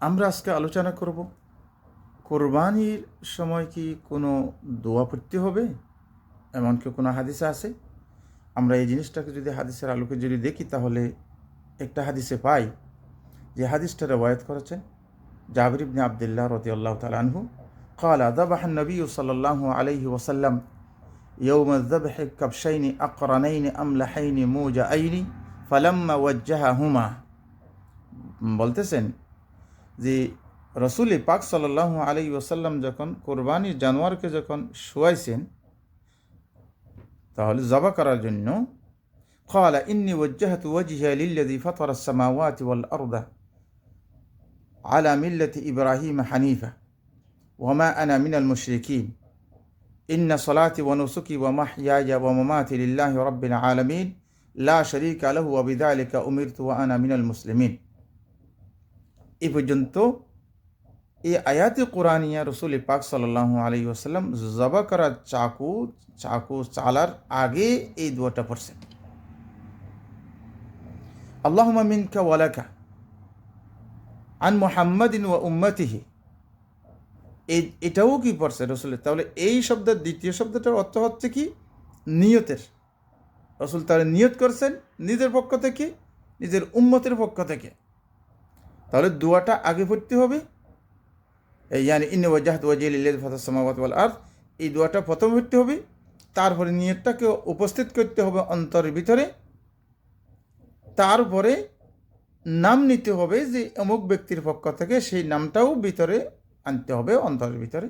আমরা আজকে আলোচনা করব কোরবানির সময় কি কোনো দোয়া পড়তে হবে, এমন কি কোনো হাদিসে আছে? আমরা এই জিনিসটাকে যদি হাদিসের আলোকে যদি দেখি, তাহলে একটা হাদিসে পাই যে হাদিসটা রওয়ায়াত করেছেন জাবির ইবনে আবদুল্লাহ রাদিয়াল্লাহু তাআলা আনহু قال ذبح النبي صلى الله عليه وسلم يوم الذبح كبشين أقرنين أملحين موجعين فلما وجههما, বলতেছেন যে রসুল পাক সাল্লাল্লাহু আলাইহি ওয়াসাল্লাম যখন কোরবানির জানোয়ারকে যখন শোয়াইছেন, তাহলে জবা করার জন্য قال إني وجهت وجهي للذي فطر السماوات والأرض على ملة إبراهيم حنيفة وما أنا من المشركين إن صلاتي ونسكي ومحياي ومماتي لله رب العالمين لا شريك له وبذلك أمرت وأنا من المسلمين। এই পর্যন্ত এই আয়াতে কোরআনিয়া রসুল পাক সাল্লাল্লাহু আলাইহি ওয়াসাল্লাম জবা করার চাকু চালার আগে এই দোয়াটা পড়ছেন, আল্লাহুম্মা মিনকা ওয়া লাকা আন মুহাম্মাদিন ওয়া উম্মতিহি। এটাও কি পড়ছে রসুলের? তাহলে এই শব্দের দ্বিতীয় শব্দটার অর্থ হচ্ছে কি নিয়তের। রসুল তাহলে নিয়ত করছেন নিজের পক্ষ থেকে, নিজের উম্মতের পক্ষ থেকে। তাহলে দোয়াটা আগে পড়তে হবে, ইয়ানি ইন্নী ওয়াজজাহতু ওয়াজহিয়া লিল্লাযী ফাতারাস সামাওয়াতি ওয়াল আরদ, এই দোয়াটা প্রথম পড়তে হবে। তারপরে নিয়তটাকে উপস্থিত করতে হবে অন্তরের ভিতরে। তারপরে নাম নিতে হবে যে অমুক ব্যক্তির পক্ষ থেকে, সেই নামটাও ভিতরে আনতে হবে অন্তরের ভিতরে।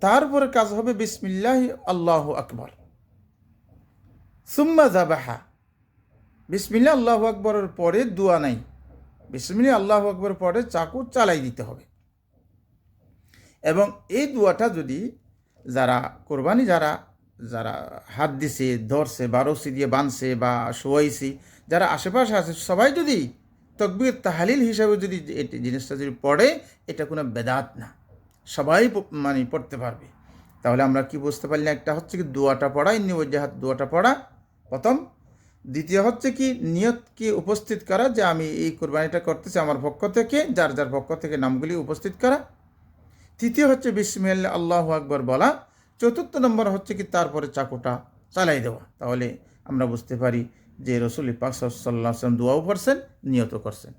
তারপরে কাজ হবে বিসমিল্লাহি আল্লাহু আকবার সুম্মা যাবাহা। বিসমিল্লাহ আল্লাহু আকবরের পরে দোয়া নাই, বিসমিল্লাহ আল্লাহু আকবরের পরে চাকু চালাই দিতে হবে। এবং এই দোয়াটা যদি যারা কোরবানি যারা হাত দিছে, ধরছে, বা রশি দিয়ে বাঁধছে বা শোয়াইছি, যারা আশেপাশে আছে সবাই যদি তাকবীর তাহলিল হিসাবে যদি জিনিসটা যদি পড়ে, এটা কোনো বেদাত না, সবাই পড়তে পারবে। তাহলে আমরা কি বুঝতে পারলাম? একটা হচ্ছে কি দোয়াটা পড়া, ইন্নী ওয়াজজাহতু দোয়াটা পড়া প্রথম। দ্বিতীয় হচ্ছে কি নিয়তকে উপস্থিত করা, যে আমি এই কোরবানিটা করতেছি আমার পক্ষ থেকে, যার যার পক্ষ থেকে নামগুলি উপস্থিত করা। তৃতীয় হচ্ছে বিসমিল্লাহ আল্লাহু আকবার বলা। চতুর্থ নম্বর হচ্ছে কি তারপরে চাকুটা চালাই দেওয়া। তাহলে আমরা বুঝতে পারি যে রসুল পাক সাল্লাল্লাহু আলাইহি ওয়াসাল্লাম দোয়াও করছেন, নিয়ত করছেন।